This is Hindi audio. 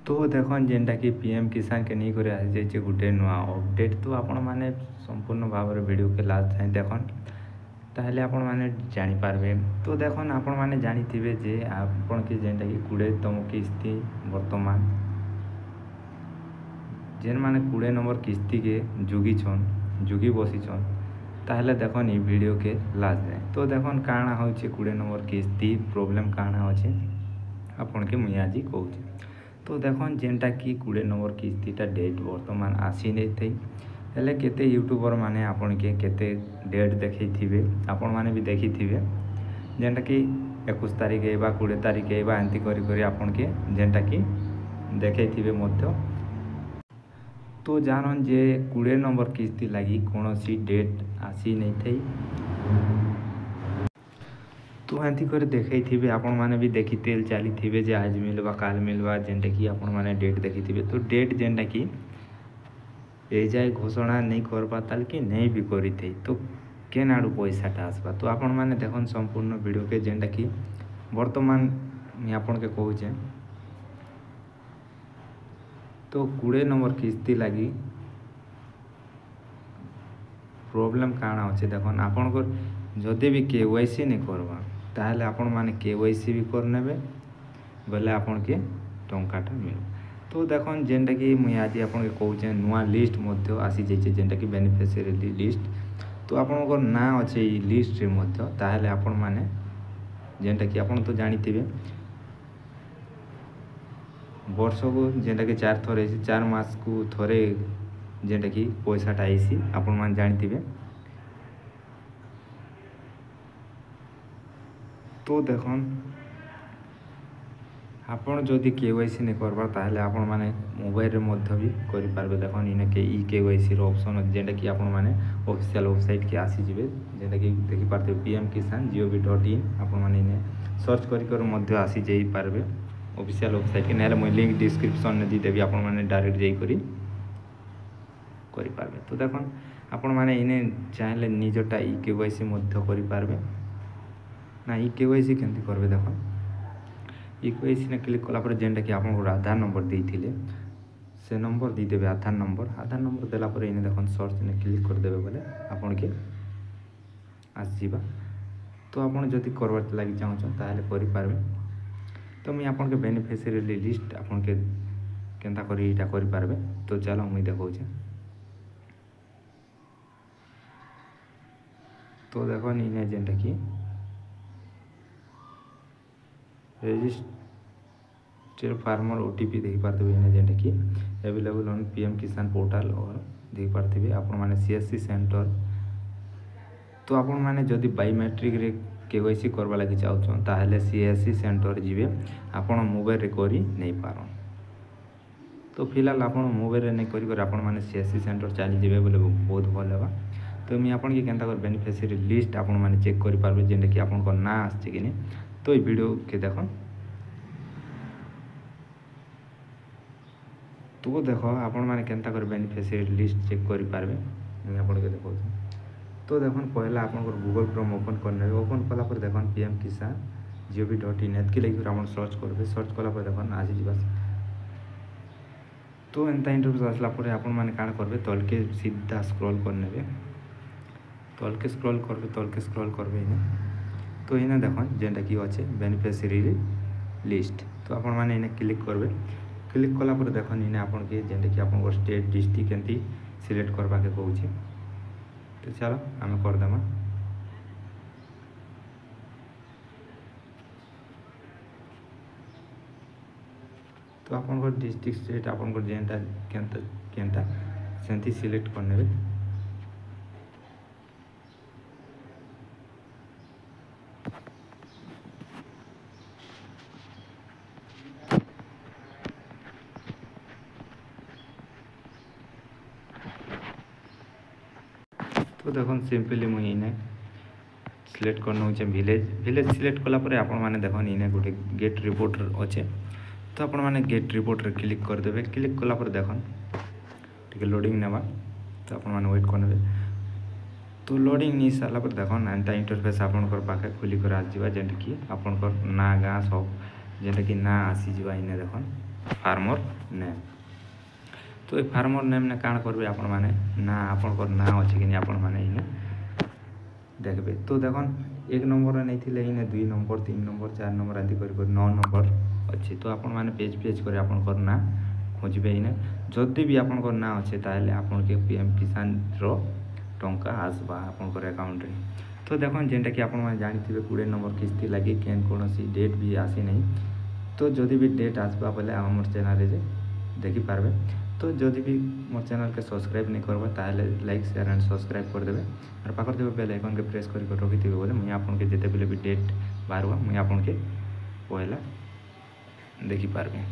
तो देखन जेनटा कि पीएम किसान के नहीं करे आसी जाइए गोटे नुआ अपडेट तो आपण मैंने संपूर्ण भाव में वीडियो के लास्ट जाए देखन ताहले आपण मैंने जानीपारे। तो देखन आपण मैंने जानी जे आपण के जेनटा कि 20तम किस्ती वर्तमान जेन माने 20 नंबर किस्ती के जुगी बसीछन ताहले देखन ये वीडियो के लास्ट जाए। तो देखन काଣା होचे 20 नंबर किस्ती प्रोब्लेम काଣା अच्छे आपन के मुई आज कहूँ। तो देखन जेनटा कि 20 नंबर किस्तीटा डेट वर्तमान आसी नहीं थी हेले केते यूट्यूबर माने आपन के केते डेट देखी आपण माने भी देखी जेनटा कि 21 तारिख बा 20 तारिख बा एंती करी आपन के जेनटा कि देखी मध्य। तो जानन जे 20 नंबर किस्ती लगी कौन सी डेट आसी नहीं थी तो एंती कर देखई थे आपण माने भी देखी तेल चली थे जे आज मिलवा काल मिलवा जेनटा कि आपण माने डेट देखी थे। तो डेट जेनटा कि ए जाए घोषणा नहीं करबा ताल कि नहीं भी करी थी तो केन आड़ू पैसाटा आसबा। तो आपण माने देखन संपूर्ण वीडियो के जेनटा कि वर्तमान मैं आपण के कहूचे। तो 20 नंबर किस्ती लगी प्रॉब्लम काଣା अच्छे देखन आपण को जदि भी केवाईसी नहीं करवा ताहले आपण माने केवाईसी भी करने बेले आपण के टंकाटा मिल। तो देखन जेनटा कि मुई आज आपण के कहूचे नुआ लिस्ट मध्य आसी जाइए जेनटा कि बेनिफिशियरी लिस्ट। तो आपण को ना अच्छे ये लिस्ट रे मध्य ताहले आपण माने जेनटा कि आपण तो जानी थे वर्ष को जेनटा कि 4 थर 4 मास को थरे जेनटा कि पैसाटा आईसी आपण माने जानी थे। तो देखन आपण जदि केवाईसी नहीं करबार ताहले आपण माने मोबाइल रे मध्य भी करि पारबे। देखन इने के ई केवाईसी रो ऑप्शन अछि जेनटा कि आपण माने ऑफिशियल वेबसाइट के आसी जिवे जेनटा कि देखि पारते pmkisan.gov.in आपण माने इने सर्च कर मध्य आसी जाई पारबे ऑफिशियल वेबसाइट के नेले मैं लिंक डिस्क्रिप्शन में दी देबी आपण माने डायरेक्ट जाई करि पारबे। तो देखन आपण माने इने चाहेले निजटा ई केवाईसी मध्य करि पारबे ना ई केवाईसी केंती करबे। देखो ई केवाईसी ने क्लिक कला पर जेनटा कि आपन आधार नंबर देइथिले से नंबर दी देबे आधार नंबर देला पर इने देखन सर्च ने क्लिक कर देबे बोले आपन के आस जीवा। तो आपन जदि करबार लागि चाहछन ताहले करि पारबे। तो मैं आपन के बेनिफिशियरी लिस्ट आपन के केंता करी इटा करि पारबे। तो चलो मुई देखौछे। तो देखो इने जेनटा कि रजिस्टर फार्मर ओटीपी देखी पार्थे जेनटा कि अवेलेबल ऑन पीएम किसान पोर्टल और देखी पार्थे आपण माने सीएससी सेंटर। तो आपण माने जदि बायोमेट्रिक रे केवाईसी करबा लागि चाहछन ताहले सीएससी सेंटर जिवे आपण मोबाइल रे करी नहीं पारन। तो फिलहाल आपण मोबाइल रे नहीं करी आपण माने सीएससी सेंटर चली जिवे बोले बहुत भल हेबा। तो मैं आपन के केंता कर बेनिफिशियरी लिस्ट आपण माने चेक करि पारबे जेनटा कि आपण को ना आछे कि नहीं। तो ये वीडियो के देखो तो देखो आपण माने केंता कर बेनिफिशियरी लिस्ट चेक करि पारबे मैं आपन के देखो। तो देखो पहला आपन को गूगल क्रोम ओपन करने ओपन कला पर देखो pmkisan.gov.in एतके लगी आपण सर्च करबे सर्च कला पर देखो आज जीवा। तो एंता इंटरव्यू आसला पर आपण माने काण करबे तलके सीधा स्क्रॉल करनेबे तलके स्क्रॉल करबे इने। तो इने देखन जेनटा कि अच्छे बेनिफिशियरी लिस्ट। तो आपण माने इने क्लिक करबे क्लिक कला पर देखन इने आपण के जेनटा कि आपण स्टेट डिस्ट्रिक्ट केंती सिलेक्ट करबा के कहूची। तो चलो आम कर देमा। तो आपण को डिस्ट्रिक्ट स्टेट आपण को जेनटा केंता सेंती सिलेक्ट करनेबे। तो देखो सिंपली मुई इने सिलेक्ट करना होचे विलेज सिलेक्ट कला पर आपण माने देखन इने गोटे गेट रिपोर्टर अच्छे। तो आपण माने गेट रिपोर्टर क्लिक कर देबे क्लिक कला पर देखन ठीक लोडिंग नेबा। तो आपण माने वेट करनेबे। तो लोडिंग नहीं सारा पर देखन एंता इंटरफेस आपण कर पाखे खुली कर आ जीवा जेंटा कि आपण कर ना गाँ सब जेंटा कि ना आसी जीवा इने देखन फार्मर नेम। तो ये फार्मर नेम ने काण करबे आपण माने ना आपणकर ना अच्छे कि आपण माने इने देखबे। तो देखन 1 नंबर नहीं थिले इने 2 नंबर 3 नंबर 4 नंबर आदि कर 9 नंबर अच्छे। तो आपण माने पेज पेज कर आपणकर ना खोजबे इने जदि भी आपणकर ना अच्छे ताहले आपण के पीएम किसान रो टंका आसबा आपणकर अकाउंट रे। तो देखन जेंटा कि आपण माने जानिथिबे 20 नंबर किस्ती लागि केन कोनोसी डेट भी आसी नहीं। तो जदि भी डेट आसबा बोले हमर चैनल रे देखि पारबे। तो जदि भी मोर चैनल के सब्सक्राइब नहीं करबा ताहले लाइक शेयर एंड सब्सक्राइब कर देबे और पाखर देबे बेल आइकन के प्रेस कर रखिथिबे बोले मुई आपन के जेते बेले भी डेट बारवा मुई आपन के पहला देखि पारबे।